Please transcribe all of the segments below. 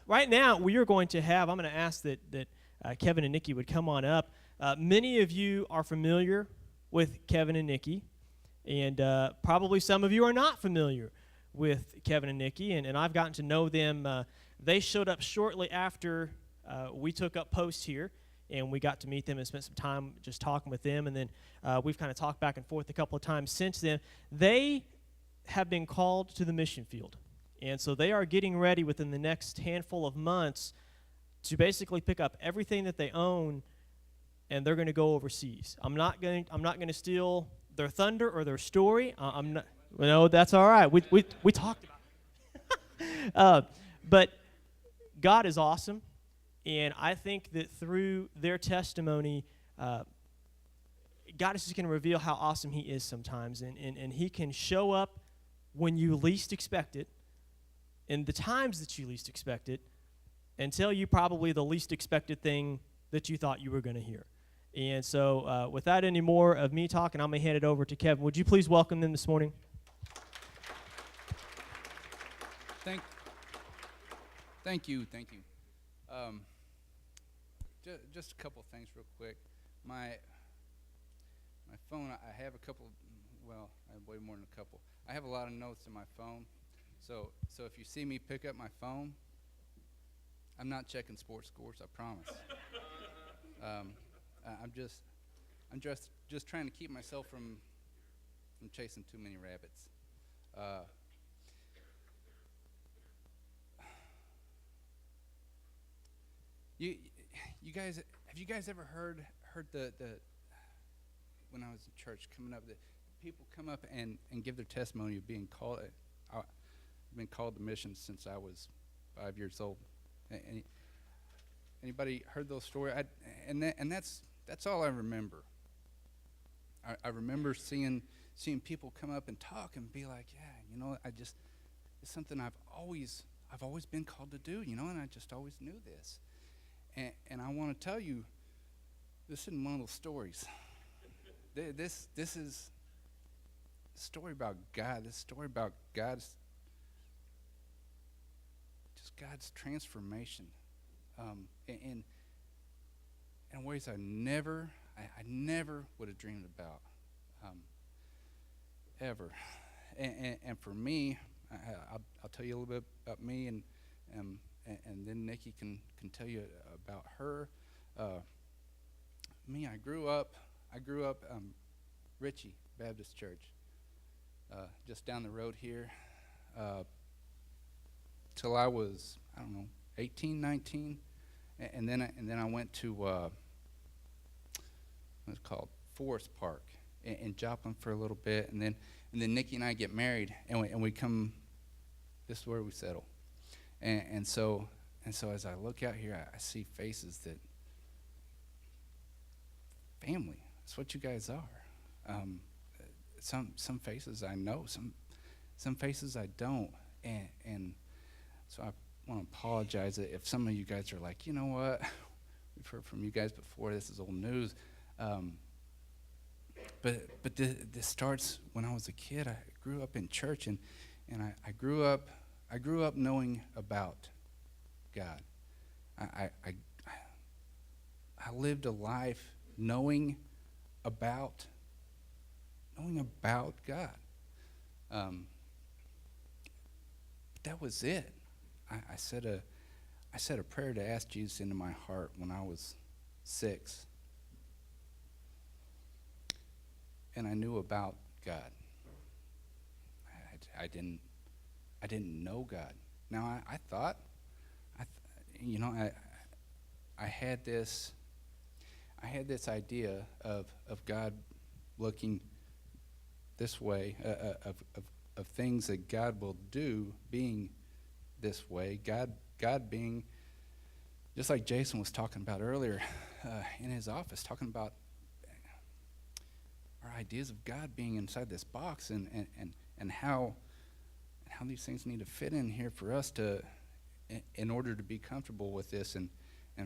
Right now, we are going to have, I'm going to ask that Kevin and Nikki would come on up. Many of you are familiar with Kevin and Nikki, and probably some of you are not familiar with Kevin and Nikki, and I've gotten to know them. They showed up shortly after we took up post here, and we got to meet them and spent some time just talking with them, and then we've kind of talked back and forth a couple of times since then. They have been called to the mission field. And so they are getting ready within the next handful of months to basically pick up everything that they own, and they're going to go overseas. I'm not going to steal their thunder or their story. I'm not. No, that's all right. We talked about it. But God is awesome, and I think that through their testimony, God is just going to reveal how awesome He is sometimes, and He can show up when you least expect it, in the times that you least expect it, and tell you probably the least expected thing that you thought you were going to hear. And so without any more of me talking, I'm going to hand it over to Kevin. Would you please welcome them this morning? Thank you. Just a couple things real quick. My phone, I have a couple, well, I have way more than a couple. I have a lot of notes in my phone. So if you see me pick up my phone, I'm not checking sports scores, I promise. I'm just trying to keep myself from chasing too many rabbits. You guys, have you guys ever heard the when I was in church coming up, that people come up and give their testimony of being called? I've been called to missions since I was 5 years old. Anybody heard those stories? That's all I remember. I remember seeing people come up and talk and be like, yeah, it's something I've always been called to do, and I just always knew this. And I want to tell you, this isn't one of those stories. This is a story about God. This story about God's transformation, in ways I never would have dreamed about, ever. And for me, I'll tell you a little bit about me, and then Nikki can tell you about her. Me, I grew up Ritchie Baptist Church, just down the road here, till I was, 18, 19, and then I went to what's called Forest Park in Joplin for a little bit, and then Nikki and I get married, and we come. This is where we settle, and so as I look out here, I see faces that family. That's what you guys are. Some faces I know, some faces I don't, and so I want to apologize if some of you guys are like, you know what, we've heard from you guys before. This is old news. But this starts when I was a kid. I grew up in church, and I grew up knowing about God. I lived a life knowing about God. But that was it. I said a prayer to ask Jesus into my heart when I was 6. And I knew about God. I didn't know God. Now I thought, I had this idea of God looking this way, of things that God will do being this way. God being, just like Jason was talking about earlier in his office, talking about our ideas of God being inside this box, and how these things need to fit in here for us to, in order to be comfortable with this, and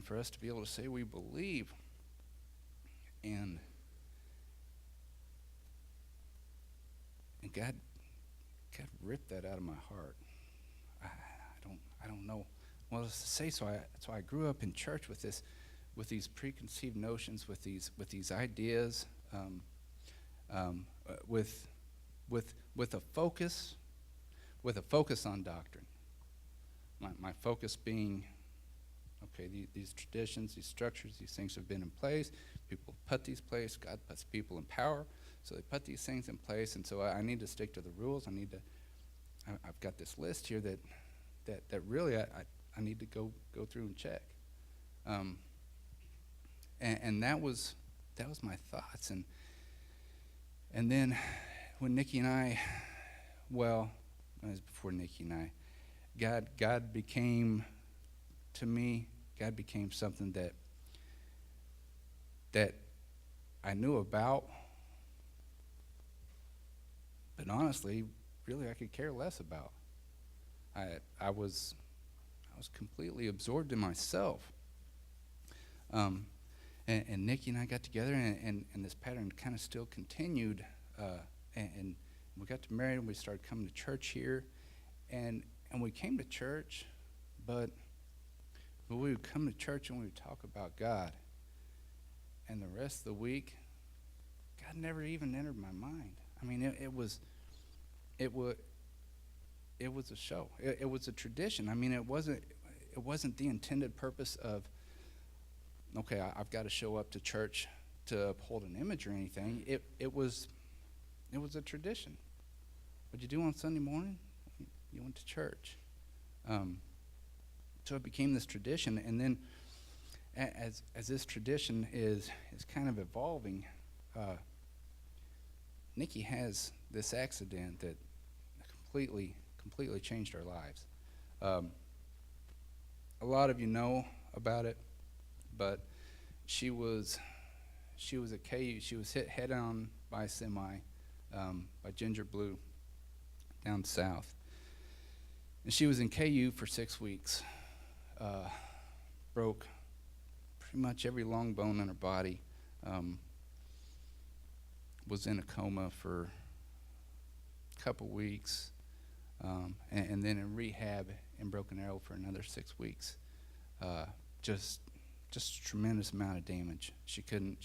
for us to be able to say we believe. And God ripped that out of my heart. I don't know well, to say so I grew up in church with these preconceived notions, with these ideas, with a focus on doctrine. My focus being, okay, these traditions, these structures, these things have been in place. People put these place. God puts people in power, so they put these things in place. And so I need to stick to the rules. I've got this list here that really I need to go through and check. And that was my thoughts. And then when Nikki and I, well, it was before Nikki and I, God became, to me, God became something that I knew about, but honestly, really I could care less about. I was completely absorbed in myself. And Nikki and I got together, and this pattern kind of still continued. And we got married, and we started coming to church here. And we came to church, but we would come to church and we would talk about God. And the rest of the week, God never even entered my mind. I mean, it was a show. It was a tradition. I mean, it wasn't the intended purpose of, okay, I've got to show up to church to uphold an image or anything. It was a tradition. What'd you do on Sunday morning? You went to church. So it became this tradition, and then as this tradition is kind of evolving, Nikki has this accident that completely changed our lives. A lot of you know about it, but she was at KU. She was hit head on by a semi, by Ginger Blue down south. And she was in KU for 6 weeks. Broke pretty much every long bone in her body. Was in a coma for a couple weeks. And then in rehab in Broken Arrow for another 6 weeks. Just a tremendous amount of damage. She couldn't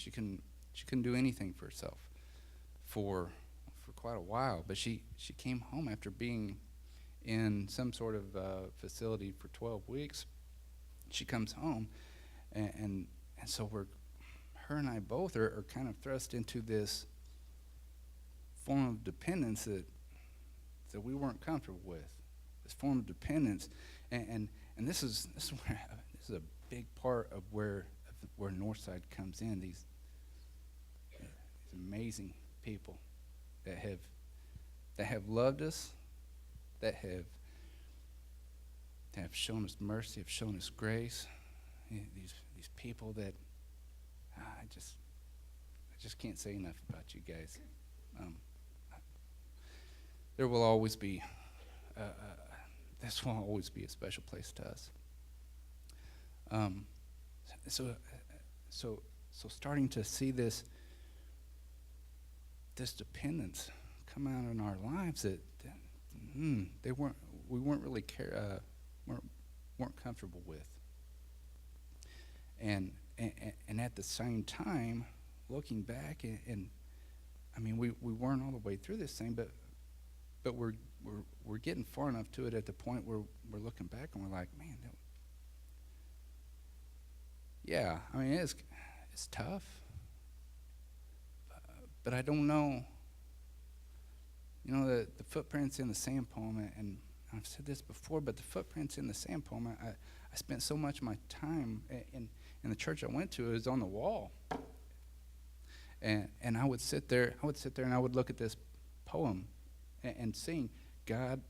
do anything for herself for quite a while. But she came home after being in some sort of facility for 12 weeks. She comes home, and so her and I both are kind of thrust into this form of dependence that we weren't comfortable with. This form of dependence, and this is a big part of where Northside comes in. These amazing people that have loved us, that have shown us mercy, have shown us grace. These people that I just can't say enough about you guys. There will always be this will always be a special place to us. So starting to see this dependence come out in our lives that we weren't really weren't comfortable with, and at the same time, looking back, and I mean, we weren't all the way through this thing, but we're getting far enough to it at the point where we're looking back and we're like, man, yeah, I mean, it's tough, but I don't know. You know, the footprints in the sand poem, and I've said this before, but the footprints in the sand poem, I spent so much of my time in the church I went to, it was on the wall. And I would sit there and I would look at this poem and sing God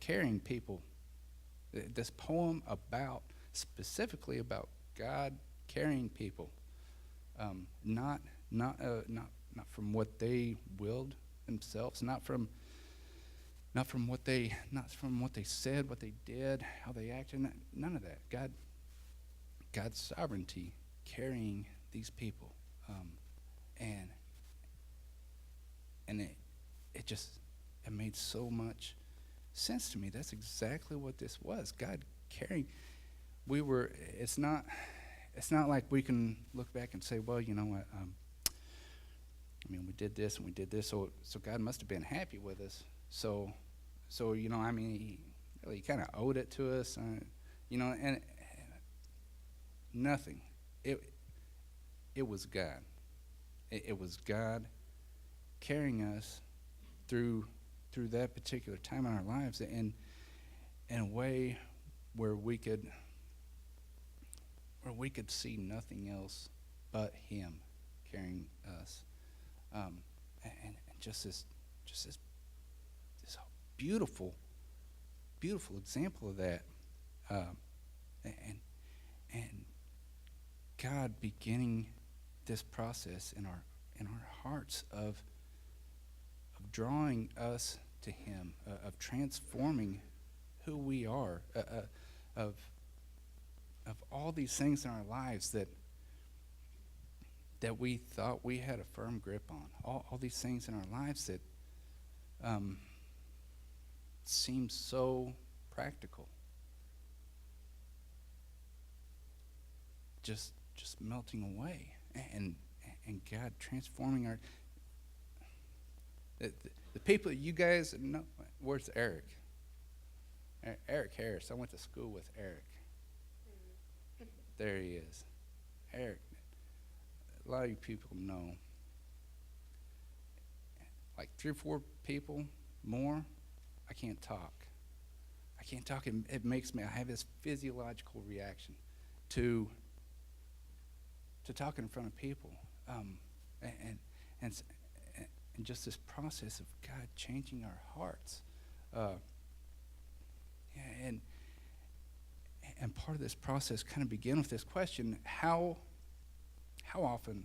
carrying people. This poem specifically about God carrying people, not from what they willed themselves, not from what they said, what they did, how they acted, none of that. God's sovereignty carrying these people, and it made so much sense to me. That's exactly what this was. God carrying, we were. It's not like we can look back and say, well, you know what? I mean, we did this and we did this, so God must have been happy with us. So you know, I mean, he really kind of owed it to us, you know, and nothing. It was God. It was God carrying us through that particular time in our lives in a way where we could see nothing else but Him carrying us, and just this beautiful example of that, and God beginning this process in our hearts of drawing us to Him, of transforming who we are, of all these things in our lives that we thought we had a firm grip on, all these things in our lives that seem so practical, just melting away, and God transforming our the people that you guys know. Where's Eric? Eric Harris. I went to school with Eric. There he is. Eric. A lot of you people know. Like 3 or 4 people more, I can't talk. It makes me, I have this physiological reaction to talking in front of people. And just this process of God changing our hearts. And part of this process kind of began with this question: how often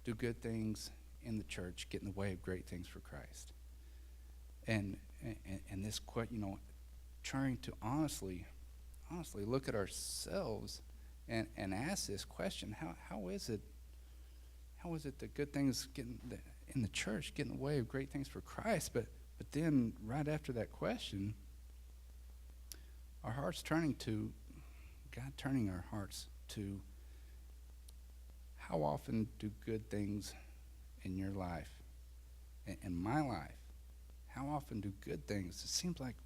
do good things in the church get in the way of great things for Christ? And this, you know, trying to honestly look at ourselves and ask this question: how is it that good things in the church get in the way of great things for Christ? But then right after that question, our hearts turning to God, turning our hearts to how often do good things in your life, in my life, how often do good things, it seems like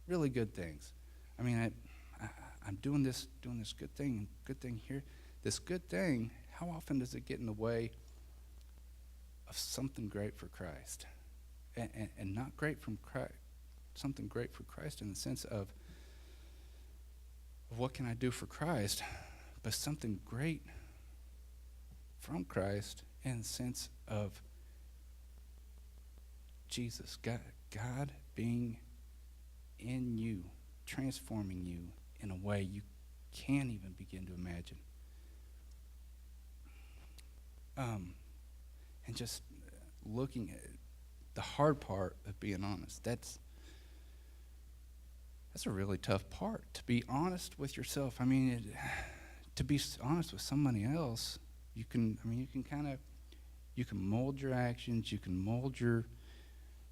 really good things. I mean, I'm doing this good thing here. This good thing, how often does it get in the way of something great for Christ? And not great from Christ, something great for Christ in the sense of what can I do for Christ, but something great from Christ in the sense of Jesus, God being in you, transforming you in a way you can't even begin to imagine. And just looking at the hard part of being honest, that's a really tough part, to be honest with yourself. I mean, to be honest with somebody else, you can mold your actions, you can mold your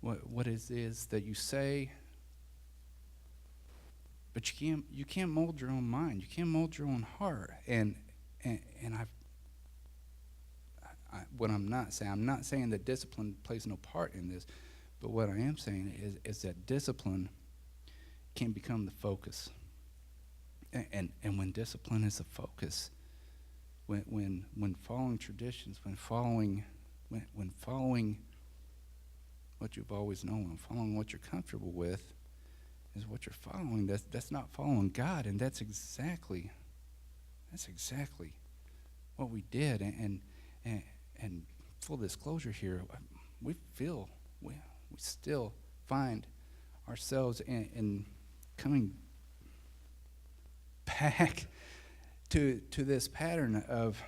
what it is that you say, but you can't mold your own mind. You can't mold your own heart. And I'm not saying that discipline plays no part in this, but what I am saying is that discipline can become the focus. And when discipline is the focus, when following traditions, when following what you've always known, when following what you're comfortable with is what you're following, that's not following God. And that's exactly what we did. And full disclosure here, we still find ourselves in coming back to this pattern of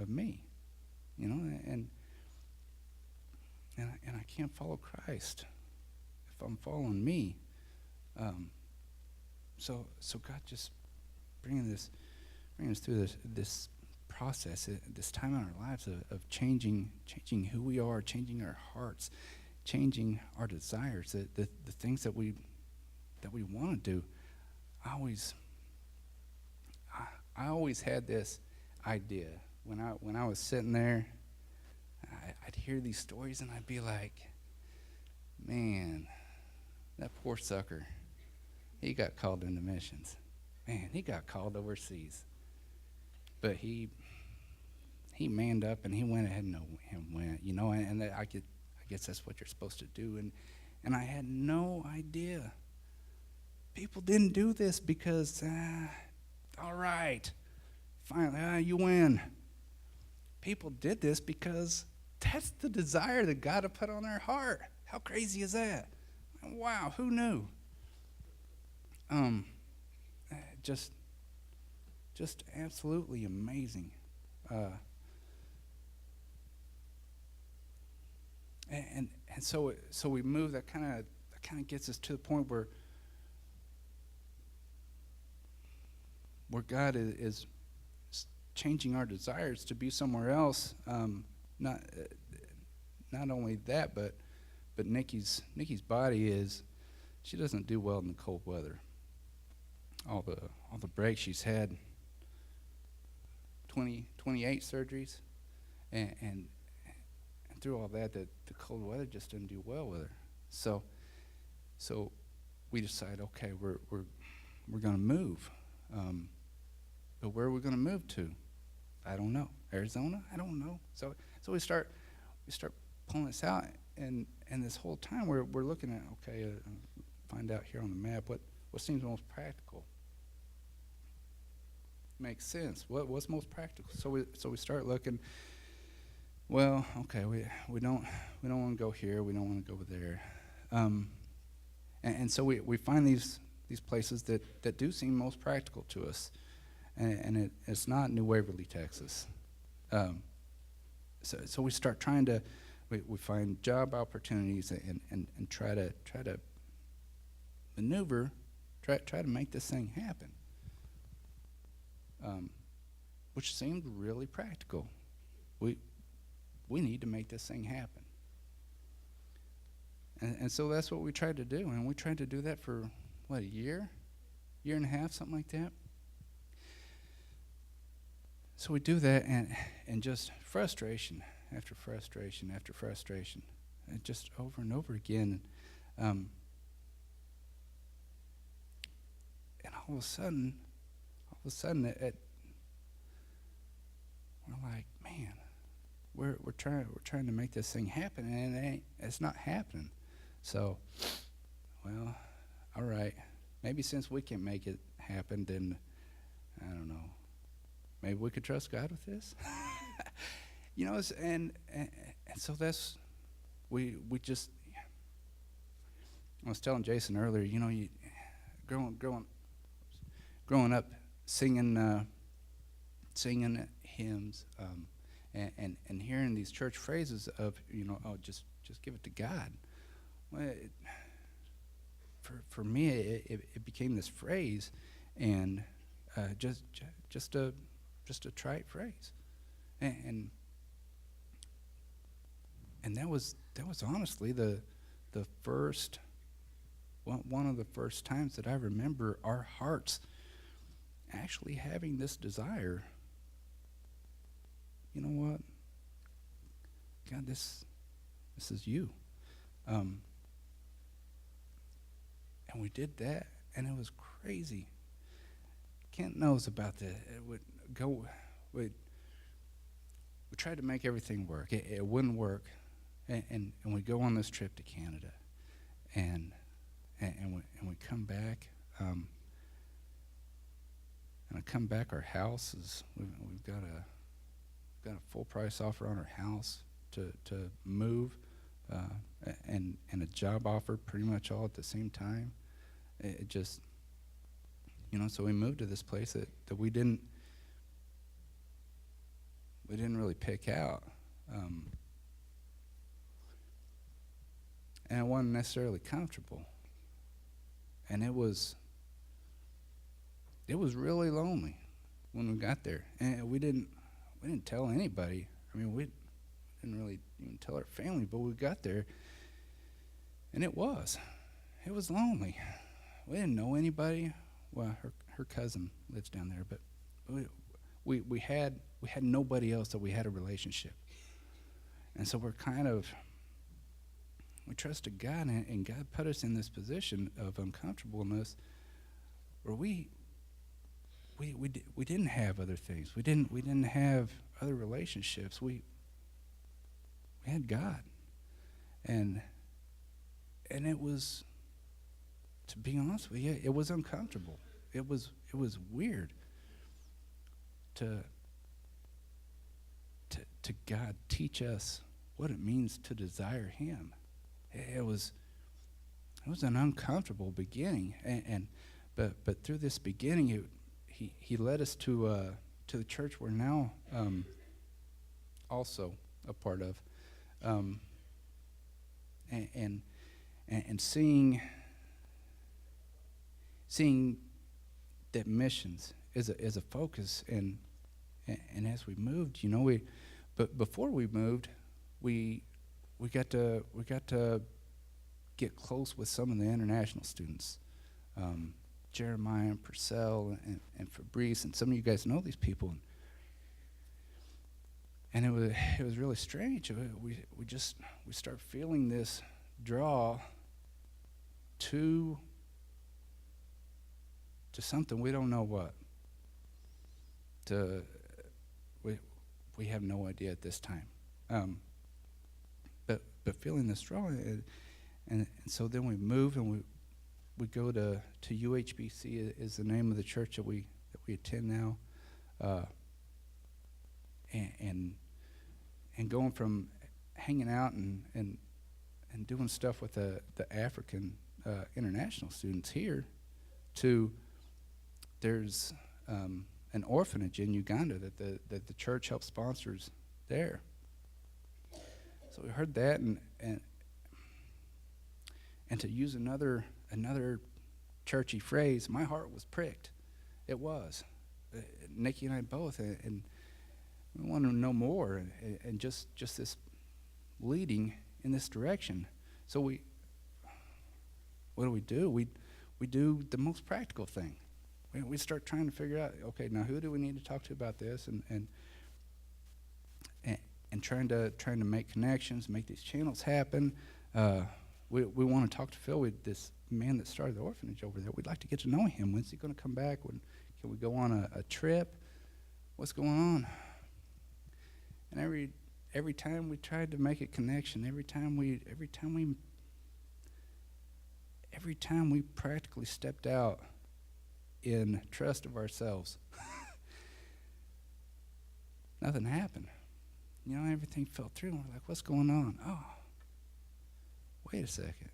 me, you know, and I can't follow Christ if I'm following me. So God just bringing us through this process, this time in our lives of changing who we are, changing our hearts, changing our desires, the things that we want to do. I always I always had this idea when I was sitting there. I'd hear these stories and I'd be like, man, that poor sucker, he got called into missions. Man, he got called overseas. But he manned up and he went ahead and went, and I guess that's what you're supposed to do. And I had no idea. People didn't do this because, all right, finally, you win. People did this because that's the desire that God had put on their heart. How crazy is that? Wow, who knew? Just absolutely amazing. And so we move. That kind of gets us to the point where God is changing our desires to be somewhere else. Not only that, but Nikki's body she doesn't do well in the cold weather. All the breaks she's had, 28 surgeries, and through all that, the cold weather just didn't do well with her. So we decide, okay, we're going to move. But where are we going to move to? I don't know. Arizona? I don't know. So we start pulling this out, and this whole time we're looking at, okay, find out here on the map what seems most practical. Makes sense. What's most practical? So we start looking. Well, okay, we don't want to go here. We don't want to go there. And so we find these places that do seem most practical to us, and it's not New Waverly, Texas. So we start trying to we find job opportunities and try to maneuver, try to make this thing happen, which seemed really practical. We need to make this thing happen. And so that's what we tried to do. And we tried to do that for, a year and a half, something like that. So we do that, and just frustration after frustration after frustration, and just over and over again. And all of a sudden, we're like, man, we're trying to make this thing happen, and it's not happening. So, well, all right, maybe since we can't make it happen, then I don't know. Maybe we could trust God with this. And so that's we just. I was telling Jason earlier, you growing up singing hymns, and hearing these church phrases of just give it to God. Well, for me, it became this phrase, and just a trite phrase, and that was honestly the first one of the first times that I remember our hearts actually having this desire. You know what, God, this is you, and we did that, and it was crazy. Kent knows about that. We tried to make everything work. It wouldn't work, and we go on this trip to Canada, and we come back. And I come back. Our house is we've got a full price offer on our house to move, and a job offer pretty much all at the same time. It just, so we moved to this place that we didn't really pick out, and it wasn't necessarily comfortable, and it was really lonely when we got there, and we didn't tell anybody. I mean, we didn't really even tell our family, but we got there, and it was lonely. We didn't know anybody. well, her cousin lives down there, but we had nobody else that we had a relationship. And so we trusted God, and God put us in this position of uncomfortableness where we didn't have other things. We didn't have other relationships. We had God. And it was, to be honest with you, it was uncomfortable. It was weird to God teach us what it means to desire Him. It was an uncomfortable beginning, but through this beginning, He led us to the church we're now also a part of, and seeing that missions is a focus, and as we moved, but before we moved, we got to get close with some of the international students, Jeremiah and Purcell and Fabrice, and some of you guys know these people, and it was really strange. We start feeling this draw to something we don't know what. We have no idea at this time. But feeling this draw, and so then we move, and we go to UHBC is the name of the church that we attend now, and going from hanging out and doing stuff with the African international students here to there's an orphanage in Uganda that the church helps sponsors there. So we heard that, and to use another churchy phrase, my heart was pricked. It was. Nikki and I both, and we wanted to know more, and just this leading in this direction. So what do? We do the most practical thing. We start trying to figure out, okay, now who do we need to talk to about this, and trying to make connections, make these channels happen. We want to talk to Phil, this man that started the orphanage over there. We'd like to get to know him. When's he going to come back? Can we go on a trip? What's going on? And every time we tried to make a connection, every time we practically stepped out in trust of ourselves, nothing happened. Everything fell through, and we're like, what's going on? Oh, wait a second.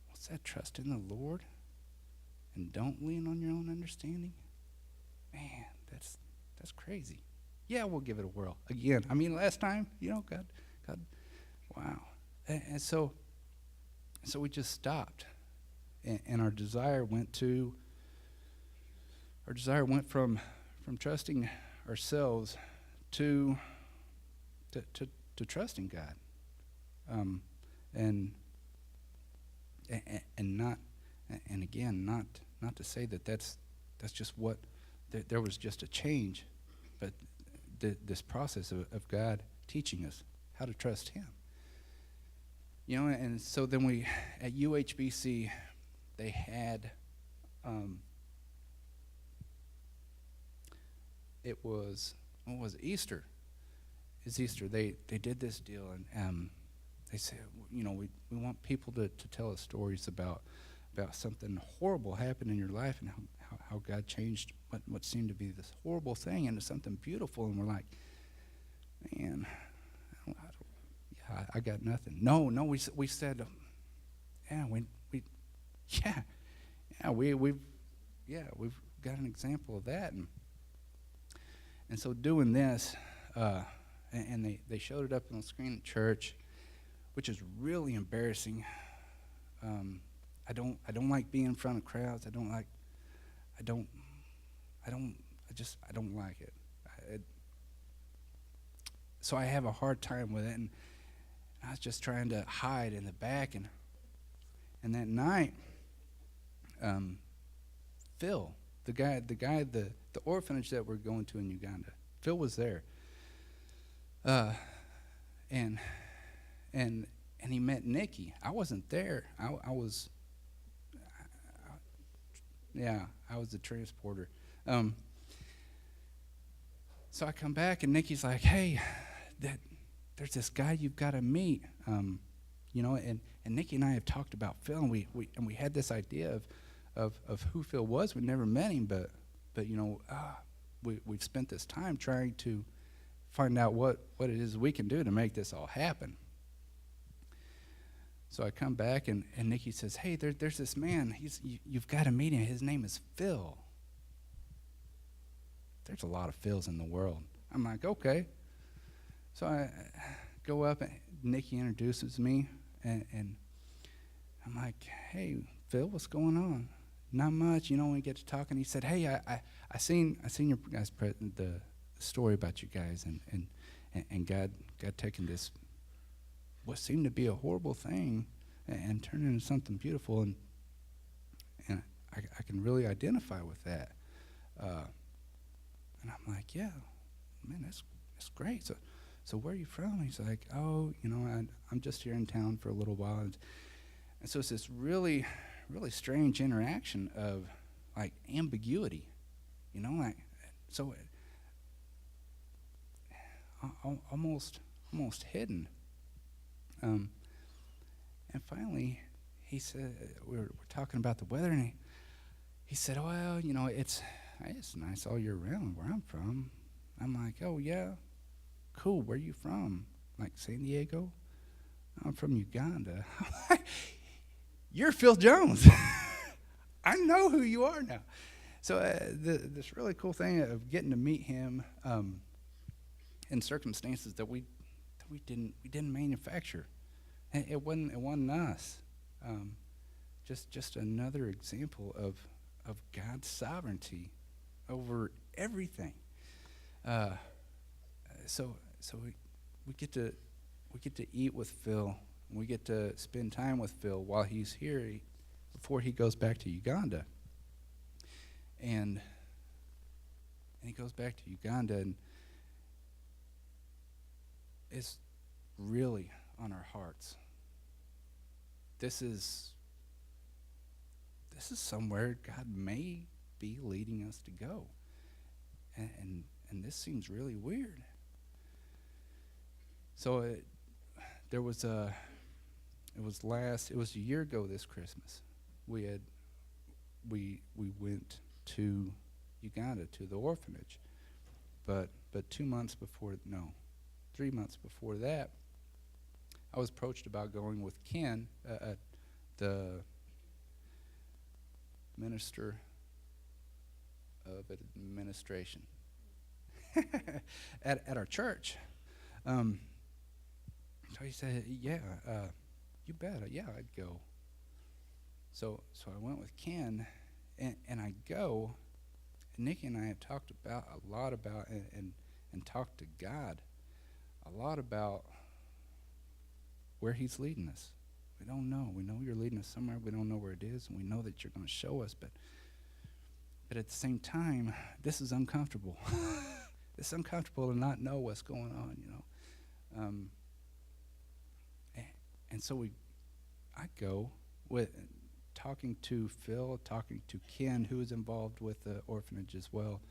What's that? Trust in the Lord and don't lean on your own understanding? Man, that's crazy. Yeah, we'll give it a whirl. Again, last time, God, wow. And so we just stopped, and our desire went from trusting ourselves to trusting God, and not to say that's just what there was just a change, but this process of God teaching us how to trust Him. And so then we, at UHBC, they had, it was Easter. It's Easter. They did this deal, and they said, we want people to tell us stories about something horrible happened in your life, and how God changed what seemed to be this horrible thing into something beautiful. And we're like, man, I got nothing. No, we said, we've got an example of that, and so doing this, and they showed it up on the screen at church, which is really embarrassing. I don't like being in front of crowds. I don't like it. So I have a hard time with it, I was just trying to hide in the back, and that night, Phil, the orphanage that we're going to in Uganda, Phil was there, and he met Nikki. I wasn't there. I was the transporter. So I come back, and Nikki's like, "Hey, there's this guy you've got to meet." And Nikki and I have talked about Phil, and we had this idea of who Phil was. We never met him, but we've spent this time trying to find out what it is we can do to make this all happen. So I come back, and Nikki says, "Hey, there's this man. You've got to meet him. His name is Phil." There's a lot of Phils in the world. I'm like, okay. So I go up, and Nikki introduces me, and I'm like, "Hey, Phil, what's going on?" "Not much, we get to talking." He said, "Hey, I seen your guys' the story about you guys, and God taking this what seemed to be a horrible thing and turned into something beautiful, and I can really identify with that." And I'm like, "Yeah, man, that's great. So where are you from?" He's like, "Oh, I'm just here in town for a little while." And so it's this really, really strange interaction of like ambiguity, so almost hidden. And finally, he said, we're talking about the weather, and he said, "Well, it's nice all year round where I'm from." I'm like, "Oh, yeah, cool. Where are you from?" Like, "San Diego?" "I'm from Uganda." "You're Phil Jones." I know who you are now. So this really cool thing of getting to meet him in circumstances that we didn't manufacture. It wasn't us. Just another example of God's sovereignty over everything. So we get to eat with Phil. We get to spend time with Phil while he's here before he goes back to Uganda. And he goes back to Uganda, and it's really on our hearts. This is somewhere God may be leading us to go, and this seems really weird. So it was a year ago this Christmas. We went to Uganda to the orphanage, but 3 months before that, I was approached about going with Ken, the minister of administration at our church. So he said, "Yeah, you bet. Yeah, I'd go." So I went with Ken, and I go. And Nikki and I have talked a lot about and talked to God a lot about where he's leading us. We don't know. We know you're leading us somewhere. We don't know where it is, and we know that you're going to show us. But at the same time, this is uncomfortable. It's uncomfortable to not know what's going on, And so I go with talking to Phil, talking to Ken, who is involved with the orphanage as well.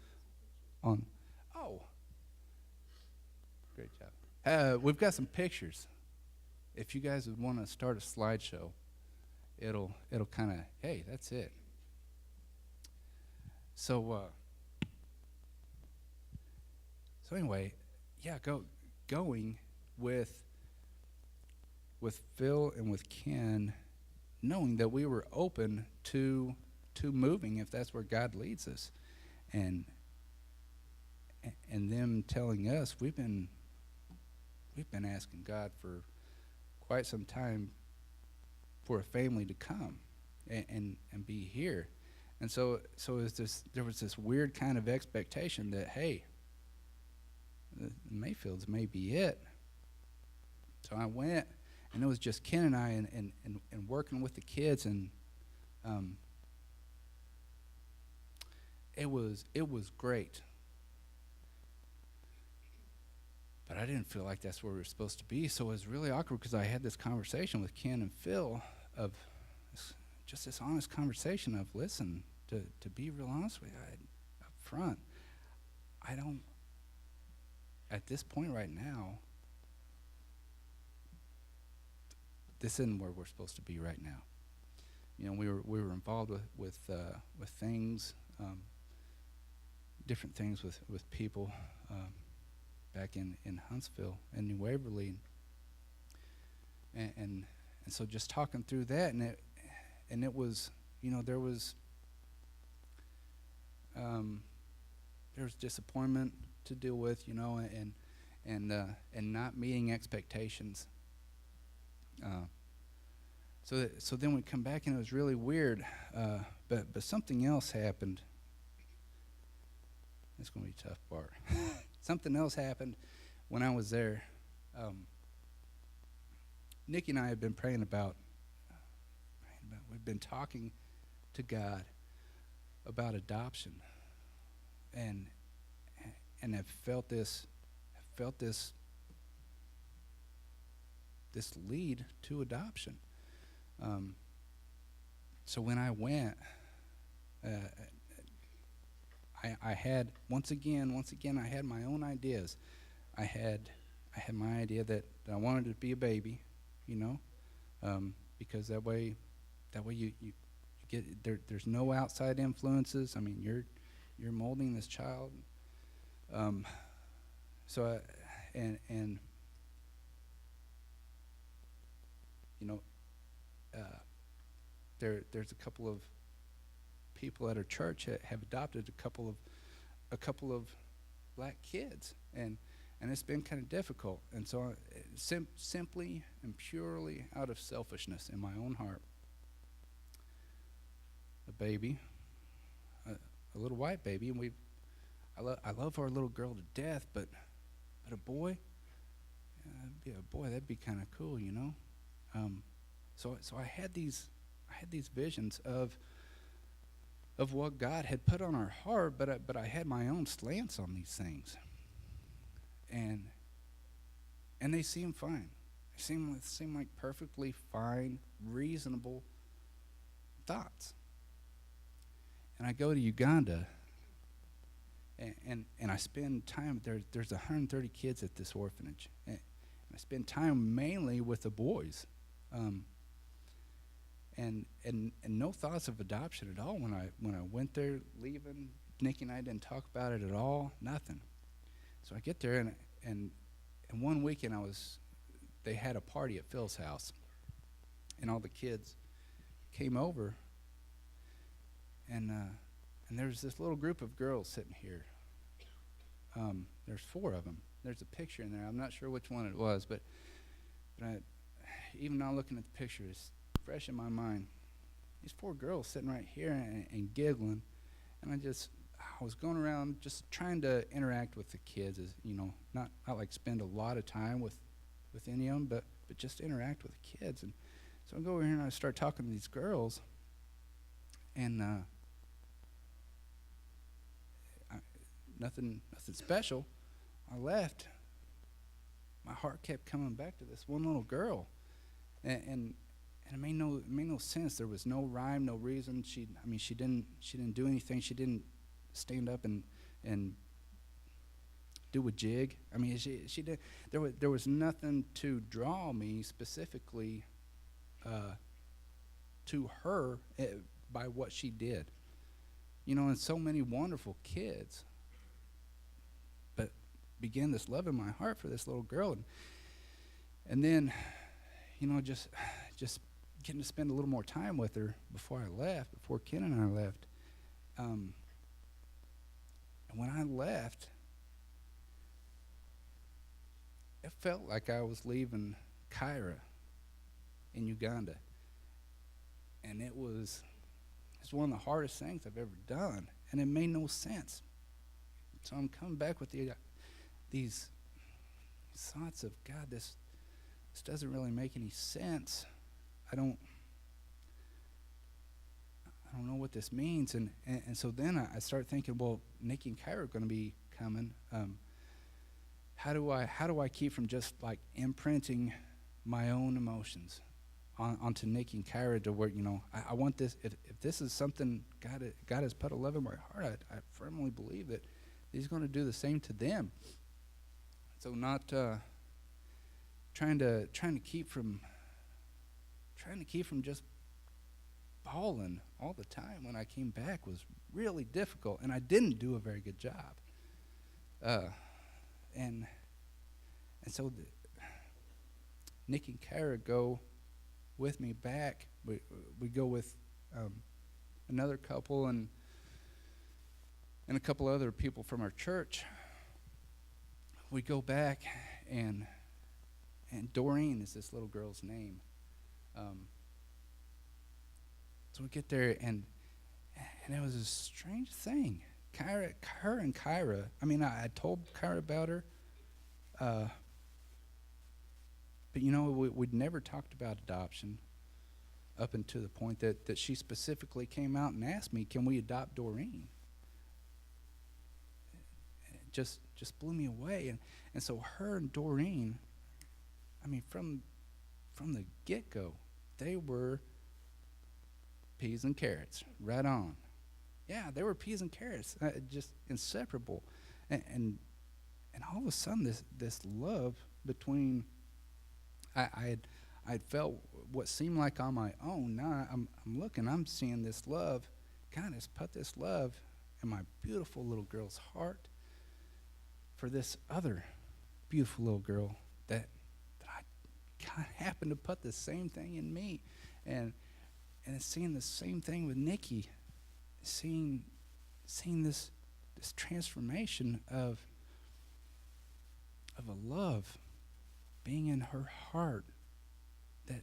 Great job. We've got some pictures. If you guys would want to start a slideshow, it'll kind of, hey, that's it. So anyway, yeah, going with Phil and with Ken, knowing that we were open to moving if that's where God leads us, and them telling us we've been asking God for quite some time for a family to come and be here. And so there was this weird kind of expectation that, hey, the Mayfields may be it. So I went, and it was just Ken and I, and working with the kids, and it was great. But I didn't feel like that's where we were supposed to be, so it was really awkward because I had this conversation with Ken and Phil of just this honest conversation of, listen, to be real honest with you, up front, I don't, at this point right now, this isn't where we're supposed to be right now. You know, we were involved with things, different things with people back in Huntsville and New Waverly, and so just talking through that, and it was, you know, there was disappointment to deal with, you know, and not meeting expectations. So then we come back, and it was really weird, but something else happened. It's going to be a tough part. Something else happened when I was there. Nikki and I had been praying about, we've been talking to God about adoption, and have felt this lead to adoption. So when I went, I had once again I had my own ideas. I had my idea that I wanted to be a baby, you know, because that way you get there's no outside influences. I mean, you're molding this child. So and you know, there's a couple of people at our church that have adopted a couple of black kids, and it's been kind of difficult. And so simply and purely out of selfishness in my own heart, a baby, a little white baby, and I love our little girl to death, but a boy, that'd be kind of cool, you know. So I had these visions of what God had put on our heart, but I had my own slants on these things, and they seem fine. They seem like perfectly fine, reasonable thoughts. And I go to Uganda, and I spend time there. There's 130 kids at this orphanage, and I spend time mainly with the boys. And no thoughts of adoption at all when I went there, leaving. Nikki and I didn't talk about it at all, nothing. So I get there, and one weekend they had a party at Phil's house, and all the kids came over, and there's this little group of girls sitting here. There's 4 of them. There's a picture in there. I'm not sure which one it was, but even now looking at the picture, it's fresh in my mind. These 4 girls sitting right here and giggling, and I was going around just trying to interact with the kids, as you know, not like spend a lot of time with any of them, but just interact with the kids. And so I go over here and I start talking to these girls, and nothing special. I left. My heart kept coming back to this one little girl, and it made no sense. There was no rhyme, no reason. She didn't do anything. She didn't stand up and do a jig. I mean, she did. There was nothing to draw me specifically to her by what she did. You know, and so many wonderful kids, but began this love in my heart for this little girl, and then, you know, just getting to spend a little more time with her before Ken and I left. And when I left, it felt like I was leaving Cairo in Uganda. And it was one of the hardest things I've ever done. And it made no sense. So I'm coming back with these thoughts of, God, this this doesn't really make any sense. I don't know what this means. And so then I start thinking, well, Nikki and Kyra are going to be coming. How do I keep from just like imprinting my own emotions onto Nikki and Kyra to where, I want this, if this is something God has put a love in my heart, I firmly believe that he's going to do the same to them. So not trying to keep from just bawling all the time when I came back was really difficult, and I didn't do a very good job. And so Nick and Kara go with me back. We go with another couple and a couple other people from our church. We go back, and Doreen is this little girl's name. So we get there, and it was a strange thing. Her and Kyra, I told Kyra about her, but we'd never talked about adoption up until the point that she specifically came out and asked me, can we adopt Doreen? It just blew me away. And so her and Doreen, from the get-go, they were peas and carrots, right on. Yeah, they were peas and carrots, just inseparable. And all of a sudden, this love between, I had felt what seemed like on my own. Now I'm seeing this love. God has put this love in my beautiful little girl's heart for this other beautiful little girl that God happened to put the same thing in me. And it's seeing the same thing with Nikki, seeing this transformation of a love being in her heart that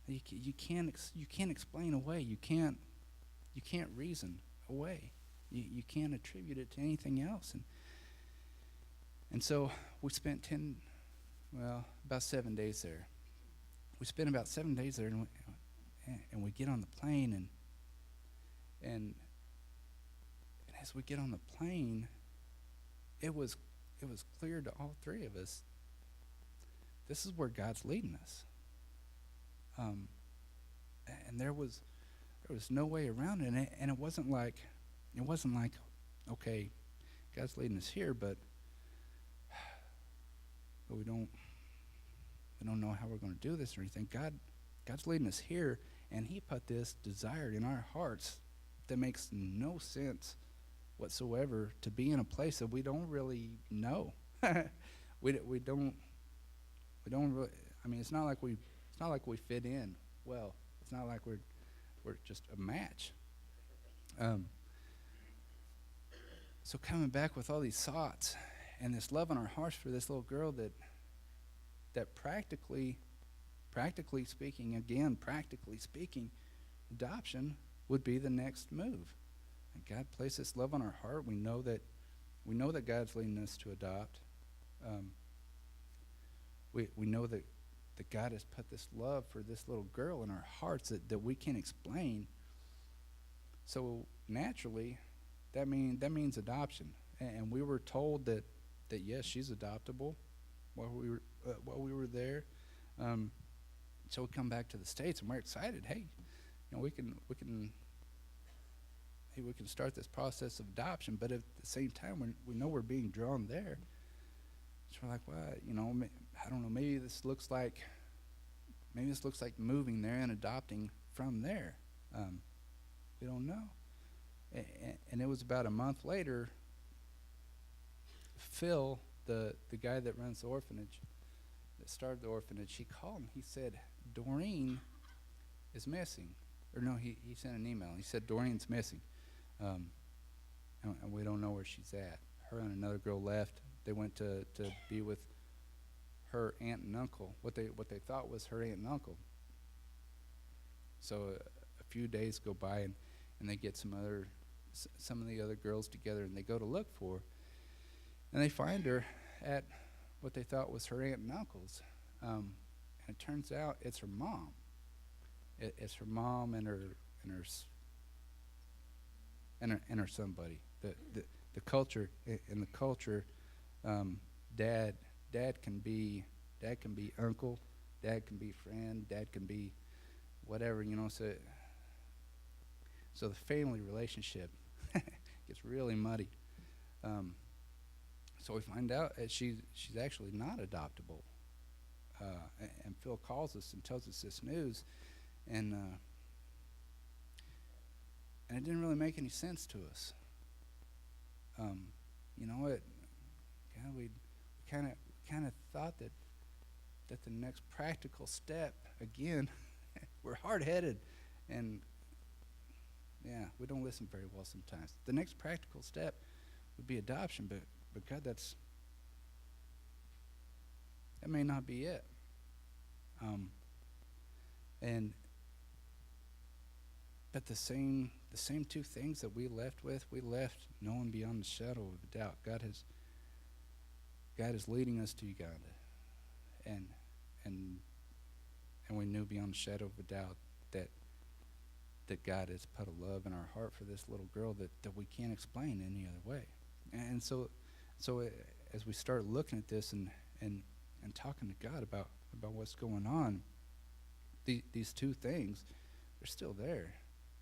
you can't explain away. You can't reason away. You can't attribute it to anything else. And so we spent about 7 days there. We spent about 7 days there, and we get on the plane, and as we get on the plane, it was clear to all three of us, this is where God's leading us. And there was no way around it, and it wasn't like, okay, God's leading us here, but we don't know how we're going to do this or anything. God's leading us here, and he put this desire in our hearts that makes no sense whatsoever to be in a place that we don't really know. we don't really. It's not like we fit in well. It's not like we're just a match. So coming back with all these thoughts and this love in our hearts for this little girl that practically speaking, adoption would be the next move. And God placed this love on our heart. We know that God's leading us to adopt. We know that God has put this love for this little girl in our hearts that we can't explain. So naturally, that means adoption. And we were told that yes, she's adoptable while we were there. So we come back to the States, and we're excited. Hey, we can start this process of adoption, but at the same time, we know we're being drawn there. So we're like, well, I don't know. Maybe this looks like moving there and adopting from there. We don't know. And it was about a month later. Phil, the guy that runs the orphanage, that started the orphanage, he called and he said, Doreen is missing. Or no, he sent an email. He said, Doreen's missing. And we don't know where she's at. Her and another girl left. They went to be with her aunt and uncle, what they thought was her aunt and uncle. So a few days go by, and they get some of the other girls together, and they go to look for her. And they find her at what they thought was her aunt and uncle's. And it turns out it's her mom. It's her mom and her son buddy. The culture in the culture, dad can be uncle, dad can be friend, dad can be whatever, you know. So the family relationship gets really muddy. So we find out that she's actually not adoptable. And Phil calls us and tells us this news, and it didn't really make any sense to us. You know, we kind of thought that the next practical step, again, we're hard-headed, and yeah, we don't listen very well sometimes. The next practical step would be adoption, but God, that may not be it. But the same two things that we left knowing beyond the shadow of a doubt. God is leading us to Uganda, and we knew beyond the shadow of a doubt that God has put a love in our heart for this little girl that we can't explain any other way. And so as we start looking at this and talking to God about what's going on, these two things, they're still there.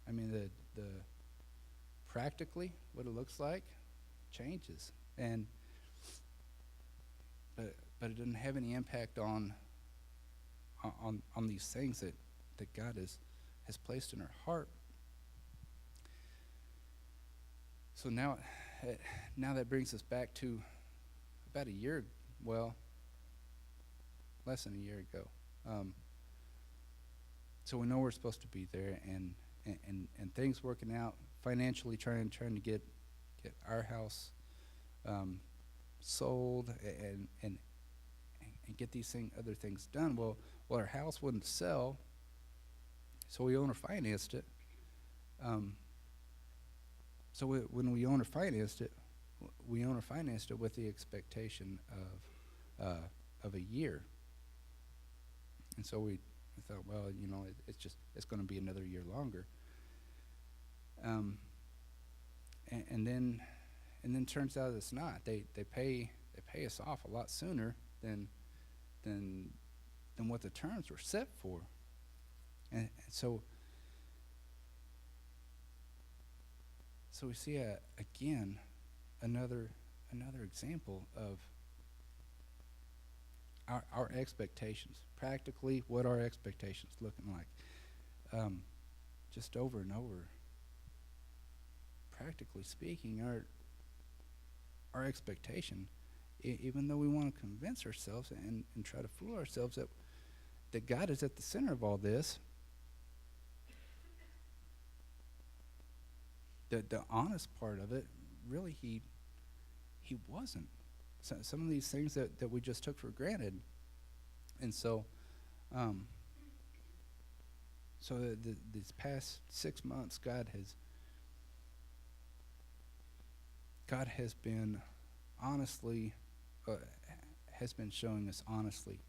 I mean, the practically what it looks like changes, but it doesn't have any impact on these things that God has placed in our heart. So now that brings us back to about less than a year ago. So we know we're supposed to be there, and things working out financially, trying to get our house sold and get these other things done. Well, our house wouldn't sell, so we owner financed it. When we owner financed it with the expectation of a year. And so we thought, well, you know, it's going to be another year longer. And then turns out it's not. They pay us off a lot sooner than what the terms were set for. And so we see again another example of our expectations, practically what our expectations looking like, just over and over. Practically speaking, our expectation, even though we want to convince ourselves and try to fool ourselves that God is at the center of all this, the honest part of it, really he wasn't. So some of these things that we just took for granted. And so these past 6 months, God has been honestly showing us honestly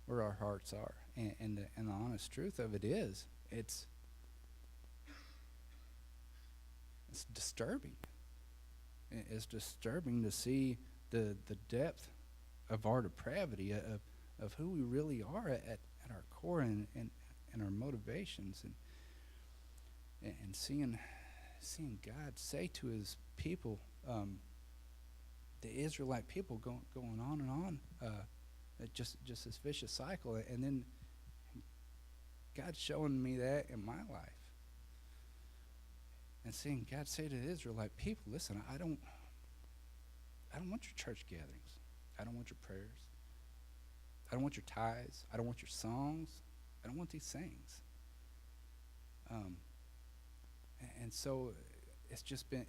where our hearts are, and the honest truth of it is it's disturbing. It's disturbing to see the depth of our depravity, of who we really are at our core, and our motivations, and seeing God say to his people, the Israelite people, going on and on, just this vicious cycle, and then God showing me that in my life, and seeing God say to the Israelite people, listen, I don't want your church gatherings. I don't want your prayers. I don't want your tithes. I don't want your songs. I don't want these things. And so it's just been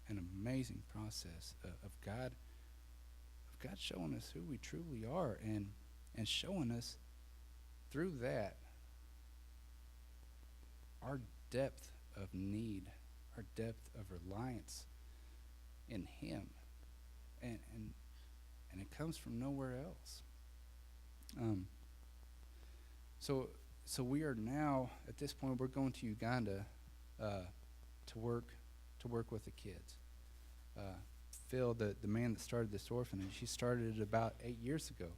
an amazing process of God showing us who we truly are, and showing us through that our depth of need, our depth of reliance in him. and it comes from nowhere else. So we are now at this point. We're going to Uganda to work with the kids. Phil, the man that started this orphanage, he started it about 8 years ago,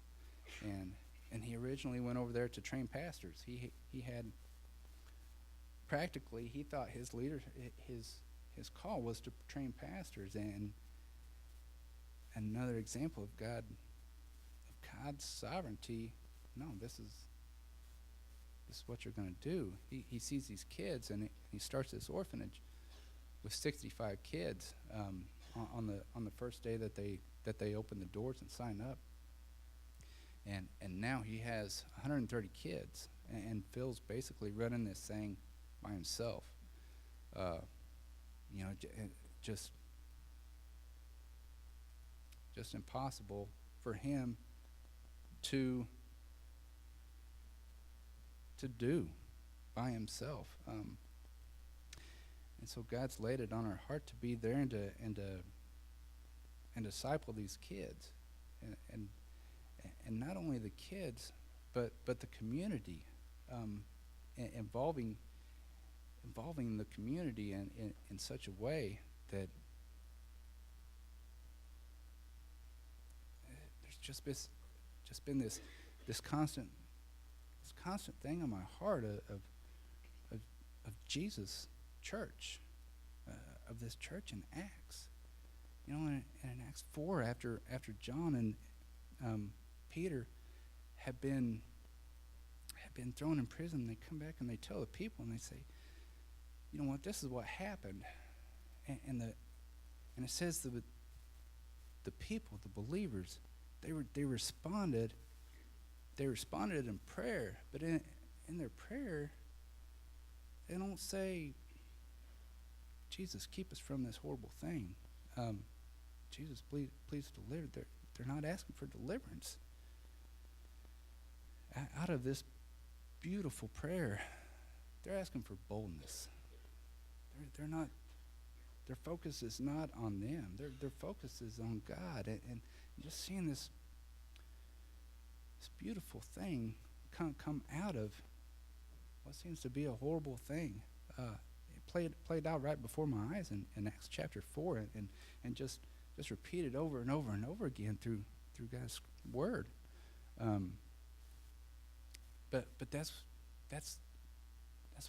and he originally went over there to train pastors. He had practically, he thought his his call was to train pastors, and another example of God's sovereignty. No, this is what you're going to do. He sees these kids, and he starts this orphanage with 65 kids on the first day that they open the doors and sign up. And now he has 130 kids, and Phil's basically running this thing by himself. Just impossible for him to do by himself. And so God's laid it on our heart to be there and disciple these kids, and not only the kids, but the community, involving the community in such a way that there's just been this constant thing on my heart of Jesus Church, of this church in Acts. And in Acts 4, after John and Peter had been thrown in prison, they come back and they tell the people, and they say, you know what, this is what happened. And it says the people, the believers, they responded in prayer, but in their prayer, they don't say, Jesus, keep us from this horrible thing. Jesus, please deliver. They're not asking for deliverance. Out of this beautiful prayer, they're asking for boldness. They're not. Their focus is not on them. Their focus is on God, and just seeing this beautiful thing come out of what seems to be a horrible thing. It played out right before my eyes in Acts chapter 4, and just repeated over and over and over again through God's word. But that's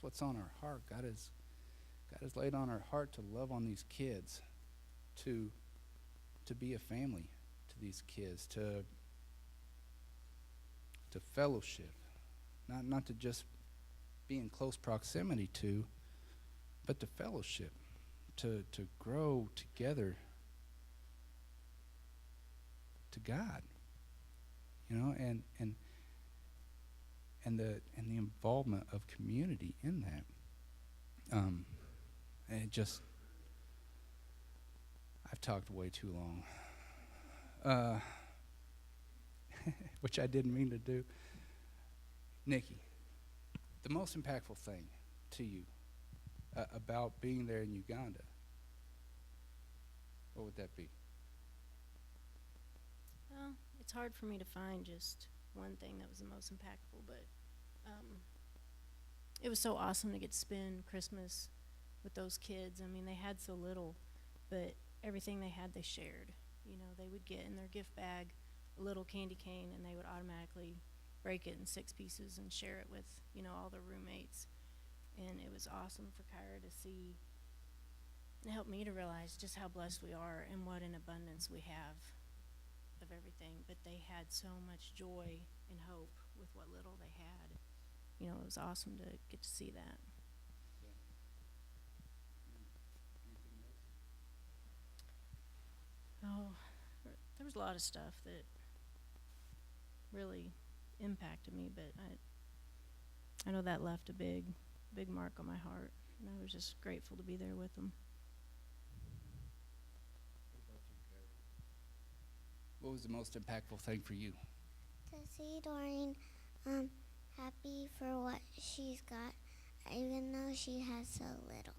what's on our heart. God has laid on our heart to love on these kids, to be a family to these kids, to fellowship, not to just be in close proximity to, but to fellowship, to grow together to God, and the involvement of community in that. And it just, I've talked way too long, which I didn't mean to do. Nikki, the most impactful thing to you about being there in Uganda, what would that be? Well, it's hard for me to find just one thing that was the most impactful, but it was so awesome to get to spend Christmas with those kids. I mean, they had so little, but everything they had, they shared. They would get in their gift bag a little candy cane, and they would automatically break it in 6 pieces and share it with, all their roommates. And it was awesome for Kyra to see. It helped me to realize just how blessed we are and what an abundance we have of everything. But they had so much joy and hope with what little they had. It was awesome to get to see that. Oh, there was a lot of stuff that really impacted me, but I know that left a big mark on my heart, and I was just grateful to be there with them. What was the most impactful thing for you? To see Doreen happy for what she's got, even though she has so little.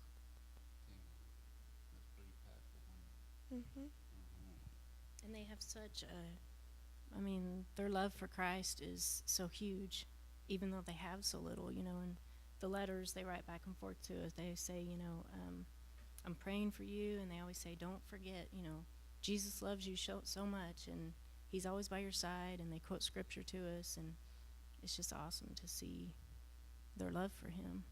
That's pretty impactful. Mhm. And they have such a, I mean, their love for Christ is so huge, even though they have so little, you know, and the letters they write back and forth to us, they say, you know, I'm praying for you, and they always say, don't forget, you know, Jesus loves you so much, and he's always by your side, and they quote scripture to us, and it's just awesome to see their love for him.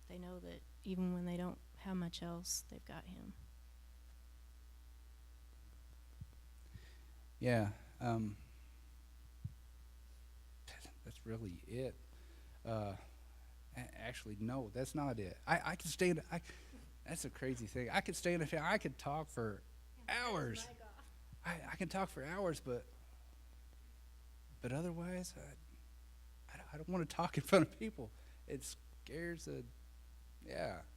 They know that even when they don't have much else, they've got him. Yeah, that's really it. Actually, no, that's not it. I could stand. That's a crazy thing. I could stand up here. I could talk for hours. I can talk for hours, but otherwise, I don't want to talk in front of people. It scares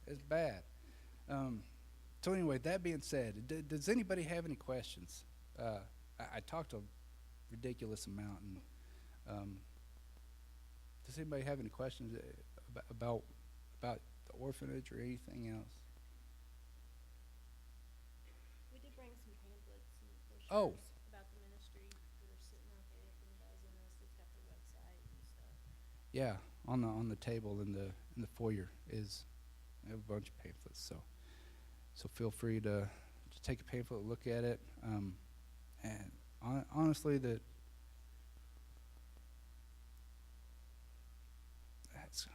it's bad. So anyway, that being said, does anybody have any questions? I talked a ridiculous amount, and does anybody have any questions about the orphanage or anything else? We did bring some pamphlets and brochures about the ministry that are sitting out there. If anybody's interested, it's got their website and stuff. Yeah, on the table in the foyer is a bunch of pamphlets. So feel free to take a pamphlet, look at it, and honestly, I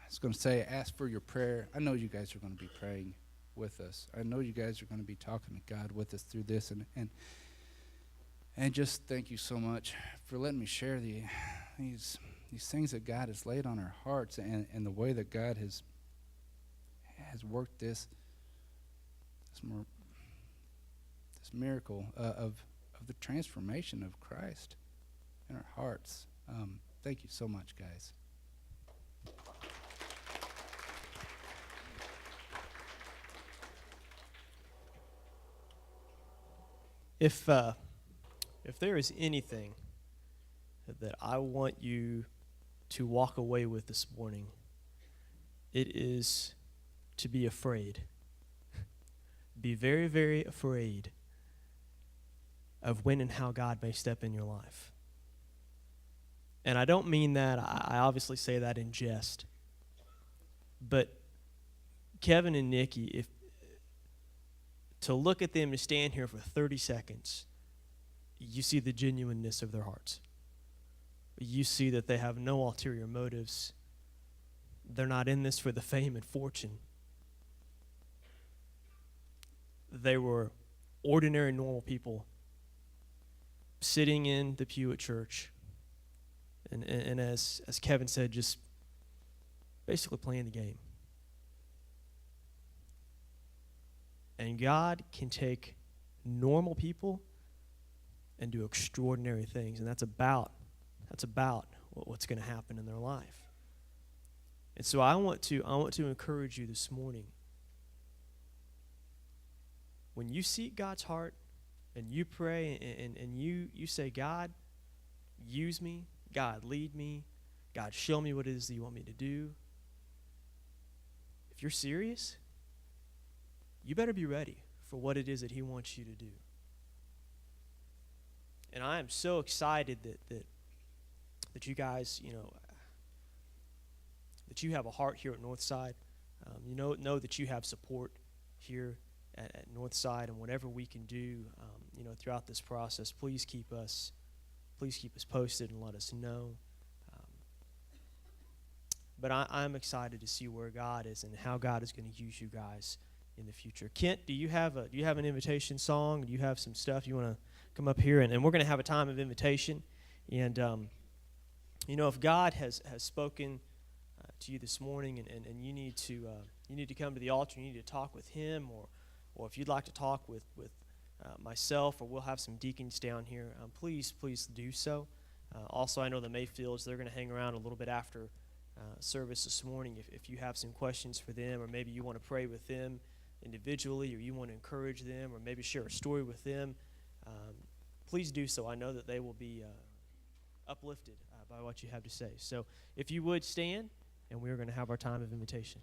was going to say, ask for your prayer. I know you guys are going to be praying with us. I know you guys are going to be talking to God with us through this, and just thank you so much for letting me share these things that God has laid on our hearts, and the way that God has worked this miracle of the transformation of Christ in our hearts. Thank you so much, guys. If there is anything that I want you to walk away with this morning, it is to be afraid. Be very, very afraid of when and how God may step in your life. And I don't mean that, I obviously say that in jest. But Kevin and Nikki, to look at them and stand here for 30 seconds, you see the genuineness of their hearts. You see that they have no ulterior motives. They're not in this for the fame and fortune. They were ordinary, normal people sitting in the pew at church. And as Kevin said, just basically playing the game. And God can take normal people and do extraordinary things, and that's about what's going to happen in their life. And so I want to encourage you this morning. When you seek God's heart and you pray and you say, God, use me, God, lead me, God, show me what it is that you want me to do. If you're serious, you better be ready for what it is that he wants you to do. And I am so excited that you guys, that you have a heart here at Northside. Know that you have support here at Northside, and whatever we can do, throughout this process, please keep us posted and let us know. But I'm excited to see where God is and how God is going to use you guys in the future. Kent, do you have an invitation song? Do you have some stuff you want to come up here? And we're going to have a time of invitation. And if God has spoken to you this morning, and you need to come to the altar, you need to talk with him, or if you'd like to talk with myself, or we'll have some deacons down here, please do so. Also, I know the Mayfields, they're going to hang around a little bit after service this morning. If you have some questions for them, or maybe you want to pray with them individually, or you want to encourage them, or maybe share a story with them, please do so. I know that they will be uplifted by what you have to say. So if you would stand, and we are going to have our time of invitation.